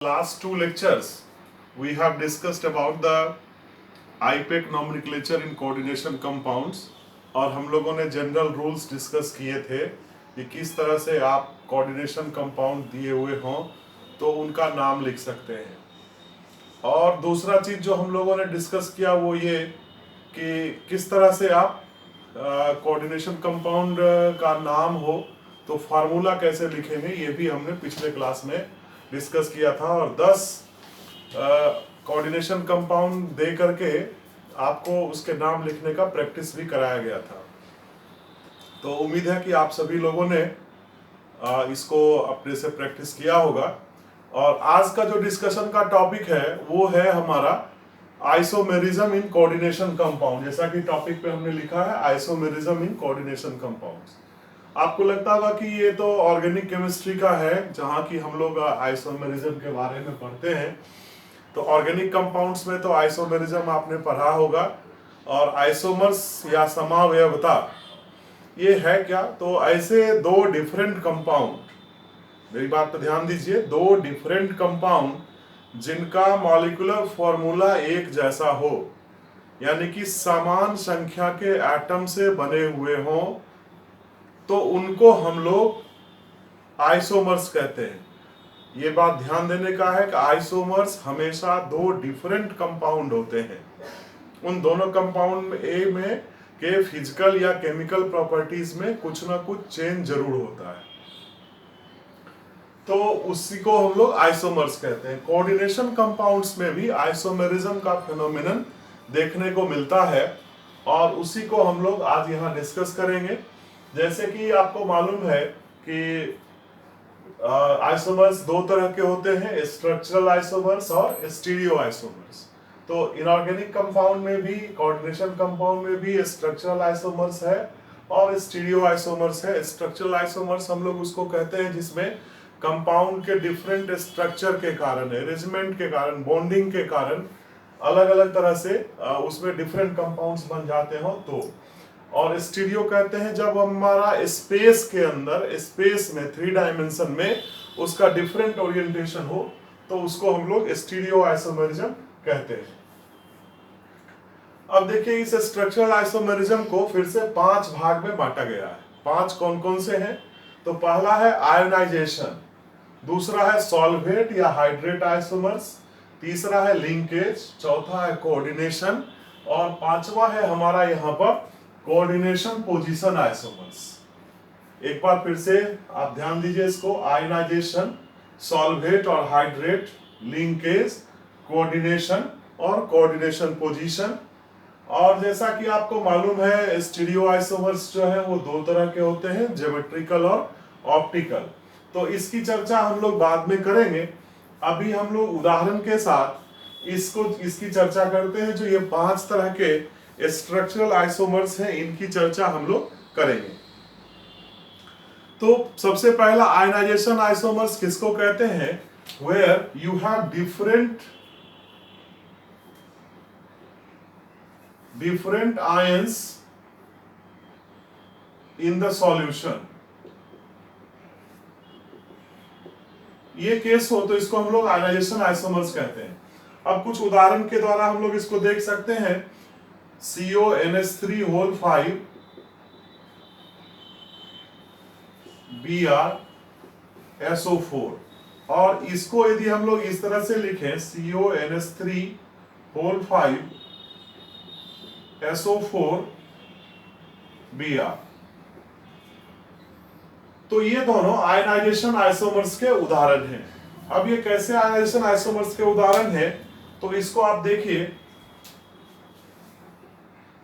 Last two lectures we have discussed about the IPEC nomenclature in coordination compounds और हम लोगों ने general rules discuss किए थे कि किस तरह से आप कोऑर्डिनेशन कंपाउंड दिए हुए हों तो उनका नाम लिख सकते हैं। और दूसरा चीज जो हम लोगों ने डिस्कस किया वो ये कि किस तरह से आप कोऑर्डिनेशन कंपाउंड का नाम हो तो फार्मूला कैसे लिखेंगे ये भी हमने पिछले क्लास में डिस्कस किया था। और 10 कोऑर्डिनेशन कंपाउंड दे करके आपको उसके नाम लिखने का प्रैक्टिस भी कराया गया था। तो उम्मीद है कि आप सभी लोगों ने इसको अपने से प्रैक्टिस किया होगा। और आज का जो डिस्कशन का टॉपिक है वो है हमारा आइसोमेरिज्म इन कोऑर्डिनेशन कंपाउंड। जैसा कि टॉपिक पे हमने लिखा है आइसोमेरिज्म इन कोऑर्डिनेशन कंपाउंड्स। आपको लगता होगा कि ये तो ऑर्गेनिक केमिस्ट्री का है जहाँ की हम लोग आइसोमेरिज्म के बारे में पढ़ते हैं। तो ऑर्गेनिक कंपाउंड्स में तो आइसोमेरिज्म आपने पढ़ा होगा। और आइसोमर्स या समावयवता ये है क्या? तो ऐसे दो डिफरेंट कंपाउंड, मेरी बात पर ध्यान दीजिए, दो डिफरेंट कंपाउंड जिनका मॉलिक्यूलर फॉर्मूला एक जैसा हो, यानी कि समान संख्या के एटम से बने हुए हों, तो उनको हम लोग आइसोमर्स कहते हैं। ये बात ध्यान देने का है कि आइसोमर्स हमेशा दो डिफरेंट कंपाउंड होते हैं। उन दोनों कंपाउंड में के फिजिकल या केमिकल प्रॉपर्टीज में कुछ ना कुछ चेंज जरूर होता है, तो उसी को हम लोग आइसोमर्स कहते हैं। कोऑर्डिनेशन कंपाउंड्स में भी आइसोमेरिज्म का फिनोमिनन देखने को मिलता है और उसी को हम लोग आज यहाँ डिस्कस करेंगे। जैसे कि आपको मालूम है कि आइसोमर्स दो तरह के होते हैं, स्ट्रक्चरल आइसोमर्स और स्टीरियो आइसोमर्स। तो इनऑर्गेनिक कंपाउंड में भी, कोऑर्डिनेशन कंपाउंड में भी स्ट्रक्चरल आइसोमर्स है और स्टीरियो आइसोमर्स है। स्ट्रक्चरल आइसोमर्स हम लोग उसको कहते हैं जिसमें कंपाउंड के डिफरेंट स्ट्रक्चर के कारण, अरेंजमेंट के कारण, बॉन्डिंग के कारण अलग अलग तरह से उसमें डिफरेंट कंपाउंड्स बन जाते हो तो। और स्टीरियो कहते हैं जब हमारा स्पेस के अंदर, स्पेस में, 3 डायमेंशन में उसका डिफरेंट ओरिएंटेशन हो तो उसको हम लोग स्टीरियो आइसोमेरिज्म कहते हैं। अब देखिए इस स्ट्रक्चरल आइसोमेरिज्म को फिर से 5 भाग में बांटा गया है। 5 कौन कौन से हैं? तो पहला है आयोनाइजेशन, दूसरा है सॉल्वेट या हाइड्रेट आइसोमर्स, तीसरा है लिंकेज, चौथा है कोऑर्डिनेशन और पांचवा है हमारा यहाँ पर कोऑर्डिनेशन पोजीशन आइसोमर्स। एक बार फिर से आप ध्यान दीजिए इसको, आयोनाइजेशन, सॉल्वेट और हाइड्रेट, लिंकेज, कोऑर्डिनेशन और कोऑर्डिनेशन पोजीशन। और जैसा कि आपको मालूम है स्टीरियो आइसोमर्स जो है वो दो तरह के होते हैं, ज्योमेट्रिकल और ऑप्टिकल। तो इसकी चर्चा हम लोग बाद में करेंगे। अभी हम लोग उदाहरण के साथ इसकी चर्चा करते हैं। जो ये 5 तरह के स्ट्रक्चरल आइसोमर्स हैं इनकी चर्चा हम लोग करेंगे। तो सबसे पहला आयोनाइजेशन आइसोमर्स किसको कहते हैं? Where you have different ions in the solution. ये केस हो तो इसको हम लोग आयोनाइजेशन आइसोमर्स कहते हैं। अब कुछ उदाहरण के द्वारा हम लोग इसको देख सकते हैं। CONH3 होल 5 BrSO4, और इसको यदि हम लोग इस तरह से लिखें CONH3 होल 5 SO4 Br, तो ये दोनों आयनाइजेशन आइसोमर्स के उदाहरण हैं। अब ये कैसे आयनाइजेशन आइसोमर्स के उदाहरण हैं? तो इसको आप देखिए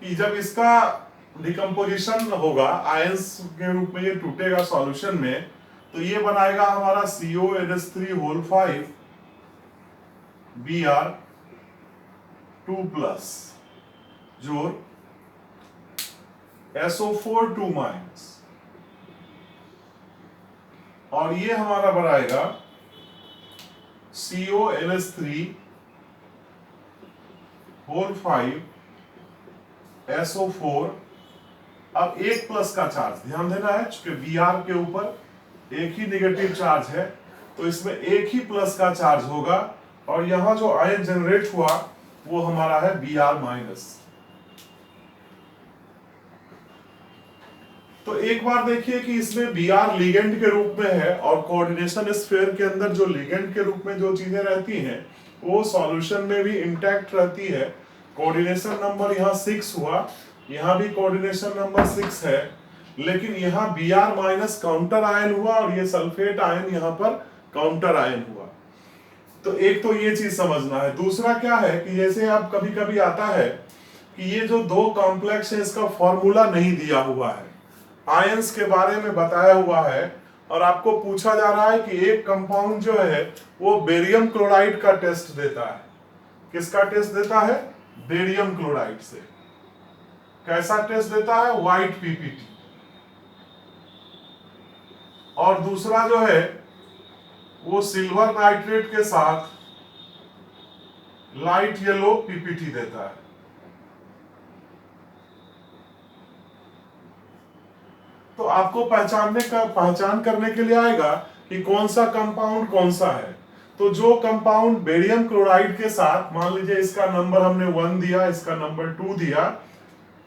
कि जब इसका डिकम्पोजिशन होगा, आयंस के रूप में ये टूटेगा सॉल्यूशन में, तो ये बनाएगा हमारा CONH3 होल 5 Br2+ जोड़ SO4 2-, और ये हमारा बनाएगा CONH3 होल 5 SO4। अब 1+ का चार्ज ध्यान देना है, चूंकि Br के ऊपर एक ही नेगेटिव चार्ज है तो इसमें एक ही प्लस का चार्ज होगा, और यहां जो आयन जनरेट हुआ वो हमारा है Br-। तो एक बार देखिए कि इसमें Br लिगेंड के रूप में है, और कोऑर्डिनेशन स्फीयर के अंदर जो लिगेंड के रूप में जो चीजें रहती हैं वो सॉल्यूशन में भी इंटैक्ट रहती है। कोऑर्डिनेशन नंबर यहाँ 6 हुआ, यहाँ भी कोऑर्डिनेशन नंबर 6 है, लेकिन यहाँ Br- काउंटर आयन हुआ और ये सल्फेट आयन यहाँ पर काउंटर आयन हुआ। तो एक तो ये चीज समझना है। दूसरा क्या है कि जैसे आप कभी कभी आता है कि ये जो दो कॉम्प्लेक्स है इसका फॉर्मूला नहीं दिया हुआ है, आयंस के बारे में बताया हुआ है, और आपको पूछा जा रहा है कि एक कंपाउंड जो है वो बेरियम क्लोराइड का टेस्ट देता है। किसका टेस्ट देता है? बेरियम क्लोराइड से। कैसा टेस्ट देता है? White PPT. और दूसरा जो है वो सिल्वर नाइट्रेट के साथ लाइट येलो पीपीटी देता है। तो आपको पहचान करने के लिए आएगा कि कौन सा कंपाउंड कौन सा है। तो जो कंपाउंड बेरियम क्लोराइड के साथ, मान लीजिए इसका नंबर हमने 1 दिया, इसका नंबर 2 दिया,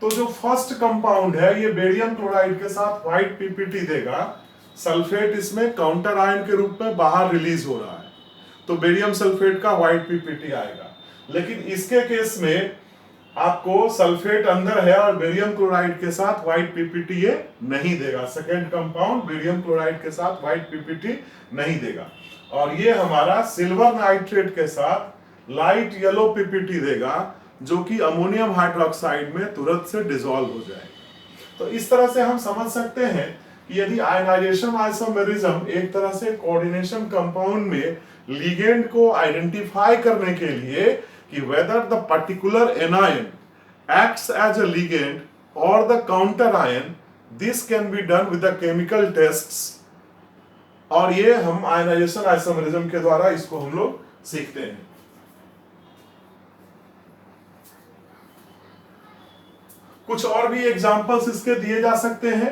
तो जो फर्स्ट कंपाउंड है ये बेरियम क्लोराइड के साथ व्हाइट पीपीटी देगा। सल्फेट इसमें काउंटर आयन के रूप में बाहर रिलीज हो रहा है, तो बेरियम सल्फेट का व्हाइट पीपीटी आएगा। लेकिन इसके केस में आपको सल्फेट अंदर है और बेरियम क्लोराइड के साथ व्हाइट पीपीटी ये नहीं देगा। सेकेंड कंपाउंड बेरियम क्लोराइड के साथ व्हाइट पीपीटी नहीं देगा, और ये हमारा सिल्वर नाइट्रेट के साथ लाइट येलो पीपीटी देगा, जो कि अमोनियम हाइड्रोक्साइड में तुरंत से डिसॉल्व हो जाएगा। तो इस तरह से हम समझ सकते हैं कि यदि आयनाइजेशन आइसोमेरिज्म एक तरह से कोऑर्डिनेशन कंपाउंड में लिगेंड को आइडेंटिफाई करने के लिए कि whether the particular anion acts as a ligand or the counter ion, this can be done with the chemical tests, और ये हम आयनाइजेशन आइसोमेरिज्म के द्वारा इसको हम लोग सीखते हैं। कुछ और भी एग्जांपल्स इसके दिए जा सकते हैं,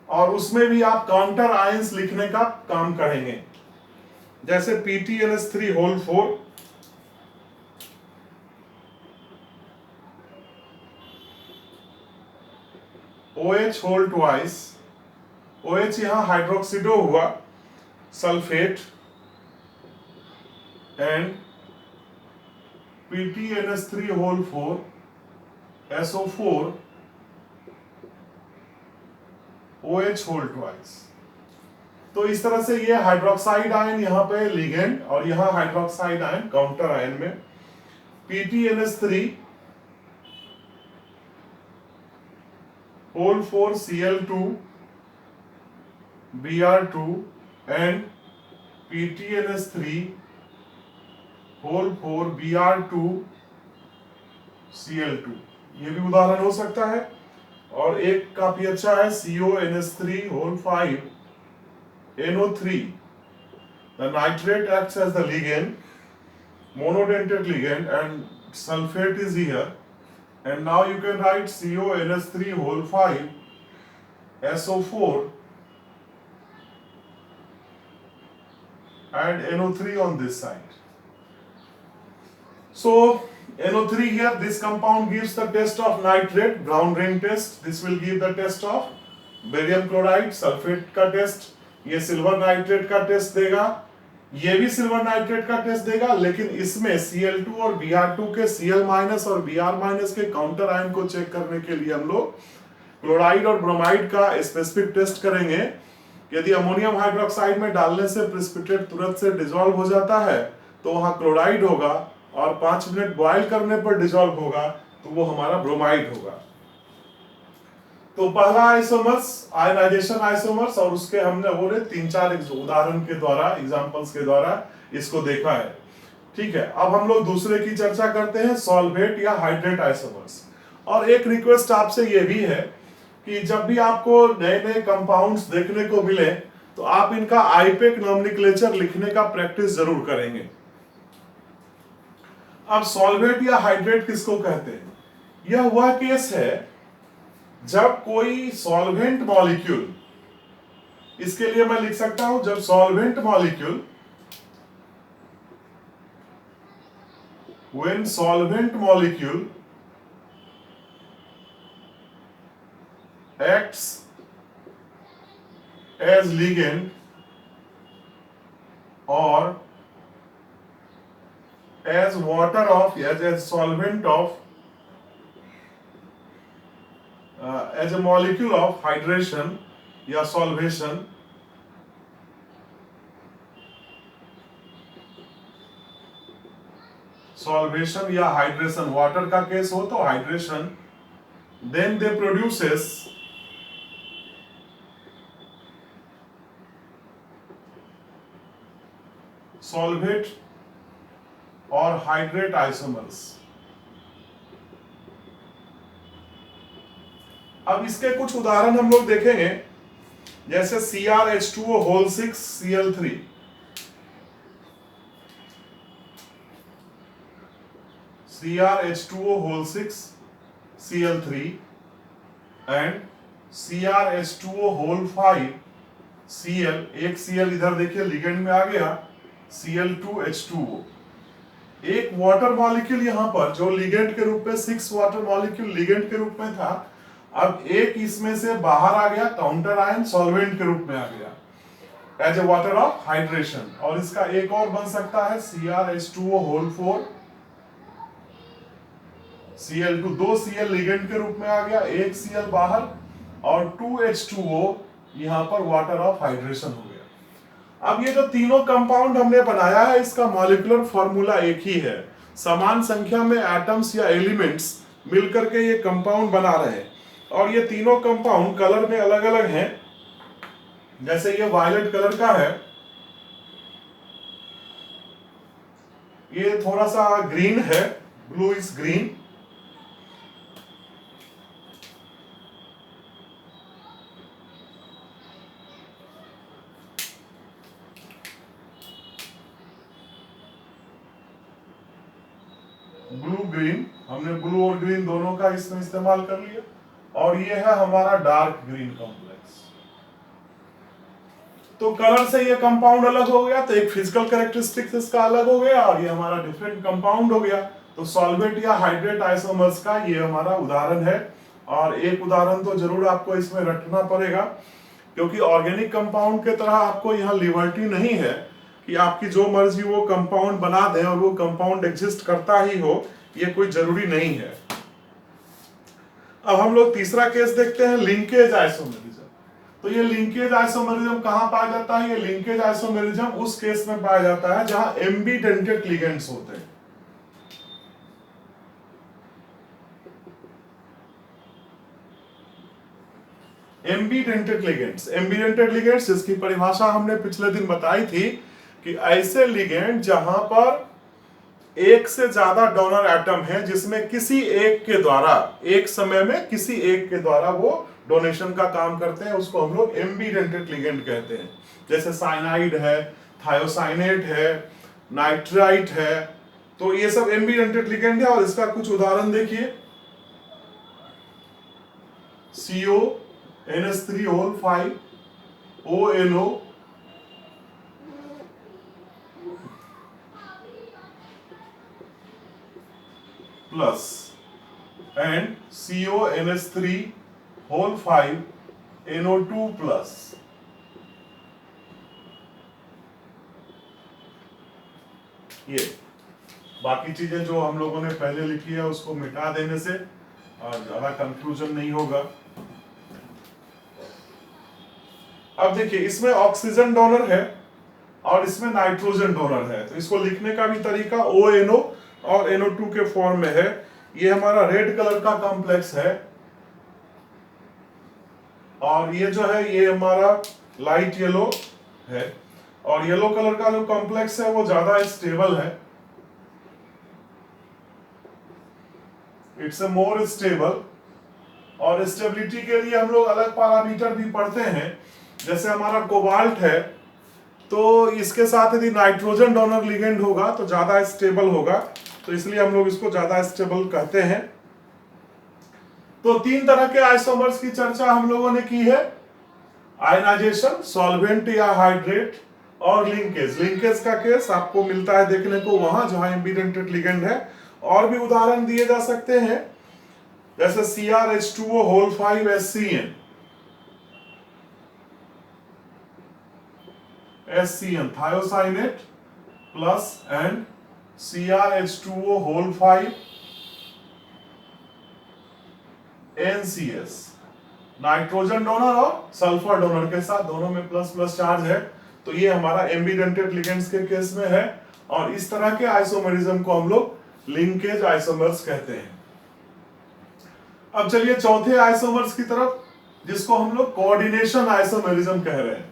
और उसमें भी आप काउंटर आयंस लिखने का काम करेंगे, जैसे PtNH3 whole 4, OH whole twice, OH यहां हाइड्रोक्सिडो हुआ, sulphate, and PtNH3 whole 4, SO4, OH whole twice. तो इस तरह से ये हाइड्रोक्साइड आयन यहाँ पे लिगेंड, और यहाँ हाइड्रोक्साइड आयन काउंटर आयन में। PtNH3 whole 4 Cl2 Br2 and PtNH3 whole 4 Br2 Cl2, ये भी उदाहरण हो सकता है। और एक काफी अच्छा है CONH3 whole 5 NO3, the nitrate acts as the ligand, monodentate ligand, and sulfate is here, and now you can write CONH3 whole 5 SO4 and NO3 on this side. So NO3 here, this compound gives the test of nitrate, brown ring test. This will give the test of barium chloride, sulphate का test, ये silver nitrate का test देगा, ये भी silver nitrate का test देगा, लेकिन इसमें Cl2 और Br2 के Cl- और Br- के काउंटर आयन को चेक करने के लिए हम लोग क्लोराइड और ब्रोमाइड का स्पेसिफिक टेस्ट करेंगे। यदि अमोनियम हाइड्रोक्साइड में डालने से प्रेसिपिटेट तुरंत से डिसॉल्व हो जाता है तो वहां क्लोराइड होगा, और 5 मिनट बॉयल करने पर डिसॉल्व होगा तो वो हमारा ब्रोमाइड होगा। तो पहला आइसोमर्स आयनाइजेशन आइसोमर्स, और उसके हमने वो 3-4 उदाहरण के द्वारा, एग्जांपल्स के द्वारा इसको देखा है। ठीक है, अब हम लोग दूसरे की चर्चा करते हैं, सॉल्वेट या हाइड्रेट आइसोमर्स। और एक रिक्वेस्ट आपसे ये भी है कि जब भी आपको नए नए कंपाउंड्स देखने को मिले तो आप इनका आईपेक नॉमेनक्लेचर लिखने का प्रैक्टिस जरूर करेंगे। अब सॉल्वेट या हाइड्रेट किसको कहते हैं? यह वह केस है जब कोई सॉल्वेंट मॉलिक्यूल इसके लिए मैं लिख सकता हूं जब solvent molecule, when solvent molecule acts as ligand or as water of as solvent of as a molecule of hydration या solvation, सॉल्वेशन या हाइड्रेशन, वाटर का केस हो तो hydration, then they produces solvate और हाइड्रेट आइसोमर्स। अब इसके कुछ उदाहरण हम लोग देखेंगे, जैसे CrH2O whole 6 Cl3, CrH2O whole 6 Cl3 and CrH2O whole 5 Cl, एक Cl इधर देखिए लिगेंड में आ गया, Cl2H2O। एक वाटर मॉलिक्यूल यहां पर जो लिगेंड के रूप में 6 वाटर मॉलिक्यूल लिगेंड के रूप में था, अब एक इसमें से बाहर आ गया, काउंटर आयन सॉल्वेंट के रूप में आ गया as a water of hydration. और इसका एक और बन सकता है CrH2O whole 4 Cl2, 2 Cl ligand के रूप में आ गया, एक Cl बाहर और 2H2O यहां पर वाटर ऑफ हाइड्रेशन हो गया। अब ये जो तीनों कंपाउंड हमने बनाया है, इसका मॉलिक्यूलर फॉर्मूला एक ही है, समान संख्या में एटम्स या एलिमेंट्स मिलकर के ये कंपाउंड बना रहे हैं। और ये तीनों कंपाउंड कलर में अलग अलग हैं, जैसे ये वायलेट कलर का है, ये थोड़ा सा ग्रीन है, blue is green, blue green, हमने ब्लू और ग्रीन दोनों का इसमें इस्तेमाल कर लिया। और ये है हमारा डार्क ग्रीन कॉम्प्लेक्स। तो कलर से ये कंपाउंड अलग हो गया, तो एक फिजिकल कैरेक्टरिस्टिक्स इसका अलग हो गया और ये हमारा डिफरेंट कंपाउंड हो गया। तो सॉल्वेंट या हाइड्रेट आइसोमर्स का ये हमारा उदाहरण है। और एक उदाहरण तो जरूर आपको इसमें रखना पड़ेगा, क्योंकि ऑर्गेनिक कंपाउंड के तरह आपको यहाँ लिबर्टी नहीं है कि आपकी जो मर्जी वो कंपाउंड बना दें और वो कंपाउंड एग्जिस्ट करता ही हो, ये कोई जरूरी नहीं है। अब हम लोग तीसरा केस देखते हैं, लिंकेज आइसोमेरिज्म। तो ये लिंकेज आइसोमेरिज्म कहां पाया जाता है? ये लिंकेज आइसोमेरिज्म उस केस में पाया जाता है जहां एम्बिडेंटेड लिगेंड्स होते हैं। एम्बिडेंटेड लिगेंड्स जिसकी परिभाषा हमने पिछले दिन बताई थी कि ऐसे लिगेंड जहां पर एक से ज्यादा डोनर एटम है, जिसमें किसी एक के द्वारा एक समय में किसी एक के द्वारा वो डोनेशन का काम करते हैं, उसको हम लोग एम्बिडेंटेड लिगेंड कहते हैं। जैसे साइनाइड है, थायोसाइनेट है, नाइट्राइट है, तो ये सब एम्बिडेंटेड लिगेंड है। और इसका कुछ उदाहरण देखिए, CONH3O5 ONO plus and CONH3O5 NO2 plus। ये बाकी चीजें जो हम लोगों ने पहले लिखी है उसको मिटा देने से ज्यादा कंफ्यूजन नहीं होगा। अब देखिए, इसमें ऑक्सीजन डोनर है और इसमें नाइट्रोजन डोनर है, तो इसको लिखने का भी तरीका ONO और NO2 के फॉर्म में है। ये हमारा रेड कलर का कॉम्प्लेक्स है और ये जो है ये हमारा लाइट येलो है। और येलो कलर का जो कॉम्प्लेक्स है वो ज्यादा स्टेबल है, इट्स ए मोर स्टेबल। और स्टेबिलिटी के लिए हम लोग अलग पैरामीटर भी पढ़ते हैं, जैसे हमारा कोबाल्ट है, तो इसके साथ यदि नाइट्रोजन डोनर लिगेंड होगा तो ज्यादा स्टेबल होगा, तो इसलिए हम लोग इसको ज्यादा स्टेबल कहते हैं। तो तीन तरह के आइसोमर्स की चर्चा हम लोगों ने की है, आयनाइजेशन, सॉल्वेंट या हाइड्रेट, और लिंकेज। लिंकेज का केस आपको मिलता है देखने को वहां जहां एम्बिडेंटेड लिगेंड है। और भी उदाहरण दिए जा सकते हैं, जैसे CrH2O whole 5 SCN, thiocyanate plus and CrH2O whole 5 NCS, nitrogen donor और सल्फर डोनर के साथ दोनों में प्लस प्लस चार्ज है। तो ये हमारा एम्बिडेंटेड लिगेंड्स के केस में है। और इस तरह के आइसोमेरिज्म को हम लोग लिंकेज आइसोमर्स कहते हैं। अब चलिए चौथे आइसोमर्स की तरफ, जिसको हम लोग कोऑर्डिनेशन आइसोमेरिज्म कह रहे हैं।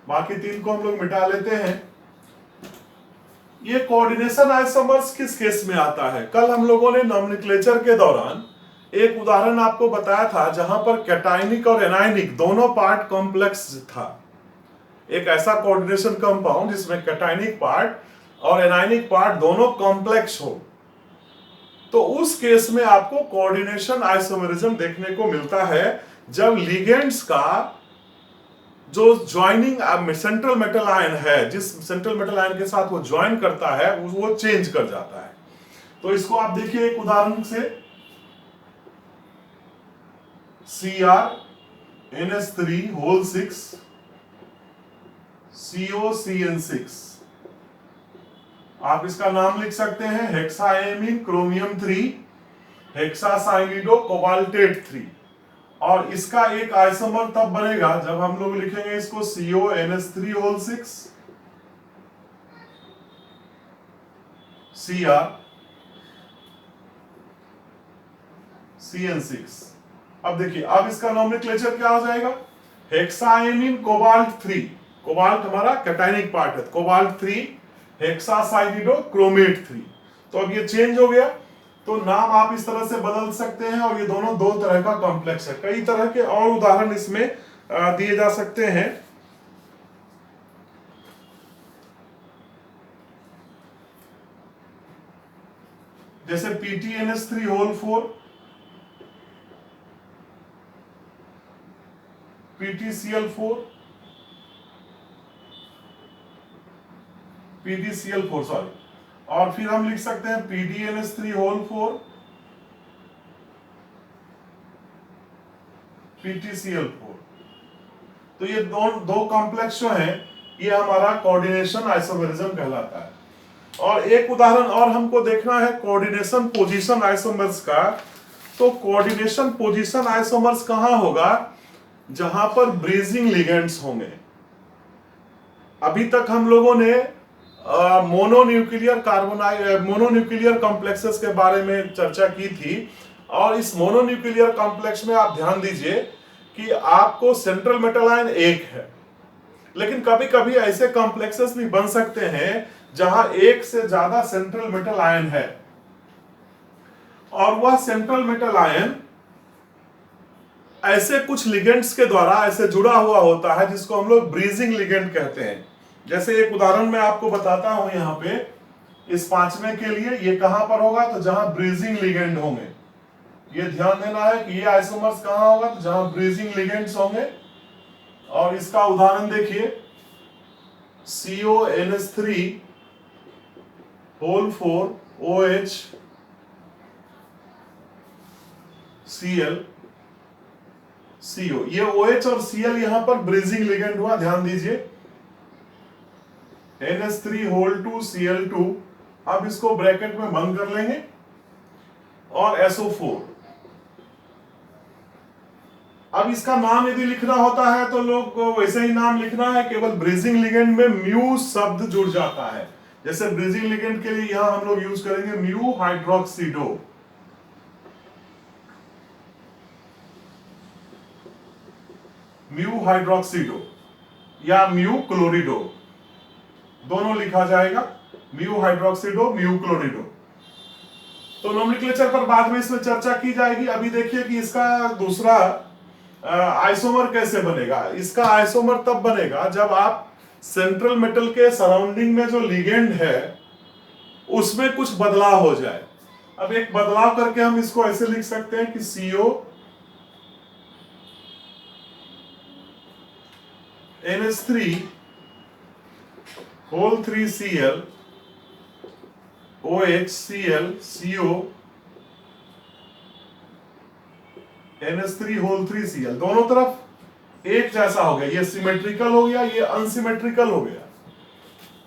बाकी तीन को हम लोग मिटा लेते हैं। ये कोऑर्डिनेशन आइसोमर्स किस केस में आता है? कल हम लोगों ने नॉमेनक्लेचर के दौरान एक उदाहरण आपको बताया था जहां पर कैटायनिक और एनायनिक दोनों पार्ट कॉम्प्लेक्स था। एक ऐसा कोऑर्डिनेशन कंपाउंड जिसमें कैटायनिक पार्ट और एनायनिक पार्ट दोनों कॉम्प्लेक्स हो, तो उस केस में आपको कोऑर्डिनेशन आइसोमेरिज्म देखने को मिलता है जब लिगेंड्स का जो ज्वाइनिंग सेंट्रल मेटल आयन है, जिस सेंट्रल मेटल आयन के साथ वो ज्वाइन करता है वो चेंज कर जाता है। तो इसको आप देखिए एक उदाहरण से, CrNH3 होल 6 COCN6, आप इसका नाम लिख सकते हैं हेक्साएमीन क्रोमियम 3 हेक्सासाइनिडो कोबाल्टेट 3। और इसका एक आइसोमर तब बनेगा जब हम लोग लिखेंगे इसको CONH3 होल 6 CrCN6। अब देखिए, अब इसका नॉमेनक्लेचर क्या हो जाएगा? हेक्साएमीन कोबाल्ट 3, कोबाल्ट हमारा कैटायनिक पार्ट है, कोबाल्ट 3 हेक्सासाइनिडो क्रोमेट 3। तो अब ये चेंज हो गया, तो नाम आप इस तरह से बदल सकते हैं। और ये दोनों दो तरह का कॉम्प्लेक्स है। कई तरह के और उदाहरण इसमें दिए जा सकते हैं। जैसे PTNH3 whole 4, PTCl4, PTCl4 sorry, और फिर हम लिख सकते हैं PDNH3 होल 4 PTCl4। तो ये दो कॉम्प्लेक्स जो हैं, ये हमारा कोऑर्डिनेशन आइसोमेरिज्म कहलाता है। और एक उदाहरण और हमको देखना है कोऑर्डिनेशन पोजीशन आइसोमर्स का। तो कोऑर्डिनेशन पोजीशन आइसोमर्स कहां होगा? जहां पर ब्रीजिंग लिगेंड्स होंगे। अभी तक हम लोगों ने मोनोन्यूक्लियर कॉम्प्लेक्सेस के बारे में चर्चा की थी। और इस मोनोन्यूक्लियर कॉम्प्लेक्स में आप ध्यान दीजिए कि आपको सेंट्रल मेटल आयन एक है, लेकिन कभी कभी ऐसे कॉम्प्लेक्सेस भी बन सकते हैं जहां एक से ज्यादा सेंट्रल मेटल आयन है। और वह सेंट्रल मेटल आयन ऐसे कुछ लिगेंड्स के द्वारा ऐसे जुड़ा हुआ होता है जिसको हम लोग ब्रीजिंग लिगेंड कहते हैं। जैसे एक उदाहरण मैं आपको बताता हूं यहां पे, इस पांचवें के लिए ये कहां पर होगा? तो जहां ब्रीजिंग लिगेंड होंगे। ये ध्यान देना है कि ये आइसोमर्स कहां होगा? तो जहां ब्रीजिंग लिगेंड्स होंगे। और इसका उदाहरण देखिए, CONH3 whole 4 OH Cl CO। ये OH और Cl यहां पर ब्रीजिंग लिगेंड हुआ, ध्यान दीजिए। NH3 होल 2 Cl2, अब इसको ब्रैकेट में बंद कर लेंगे, और SO4। अब इसका नाम यदि लिखना होता है तो लोग को वैसे ही नाम लिखना है, केवल ब्रीजिंग लिगेंड में म्यू शब्द जुड़ जाता है। जैसे ब्रीजिंग लिगेंड के लिए यहां हम लोग यूज करेंगे म्यू हाइड्रोक्सीडो, म्यू हाइड्रोक्सीडो या म्यू क्लोरिडो, दोनों लिखा जाएगा, म्यू हाइड्रोक्सीडो म्यू क्लोरिडो। तो नोमेनक्लेचर पर बाद में इसमें चर्चा की जाएगी। अभी देखिए कि इसका दूसरा आइसोमर कैसे बनेगा। इसका आइसोमर तब बनेगा जब आप सेंट्रल मेटल के सराउंडिंग में जो लिगेंड है उसमें कुछ बदलाव हो जाए। अब एक बदलाव करके हम इसको ऐसे लिख सकते हैं कि CO NH3 whole 3Cl OH Cl CO NH3 whole 3Cl दोनों तरफ एक जैसा हो गया, ये सिमेट्रिकल हो गया, ये अनसिमेट्रिकल हो गया।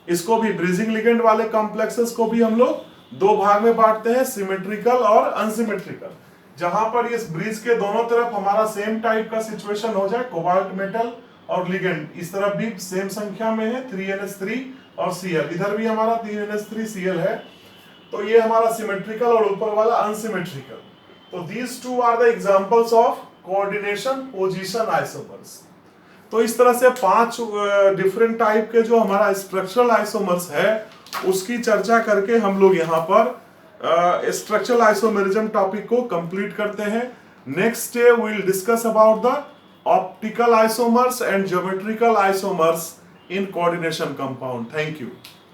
इसको भी ब्रीजिंग लिगेंड वाले कॉम्प्लेक्सेस को भी हम लोग दो भाग में बांटते हैं, सिमेट्रिकल और अनसिमेट्रिकल। जहां पर इस ब्रिज के दोनों तरफ हमारा सेम टाइप का सिचुएशन हो जाए, कोबाल्ट मेटल और लिगेंड इस तरफ भी सेम संख्या में है 3NH3 और Cl, इधर भी हमारा 3NH3Cl है, तो ये हमारा सिमेट्रिकल और ऊपर वाला अनसिमेट्रिकल। तो these two are the examples of coordination position isomers। तो इस तरह से 5 डिफरेंट टाइप के जो हमारा स्ट्रक्चरल आइसोमर्स है उसकी चर्चा करके हम लोग यहाँ पर स्ट्रक्चरल आइसोमेरिज्म टॉपिक को कंप्लीट करते हैं। Next day we will discuss about the optical isomers and geometrical isomers in coordination compound. Thank you.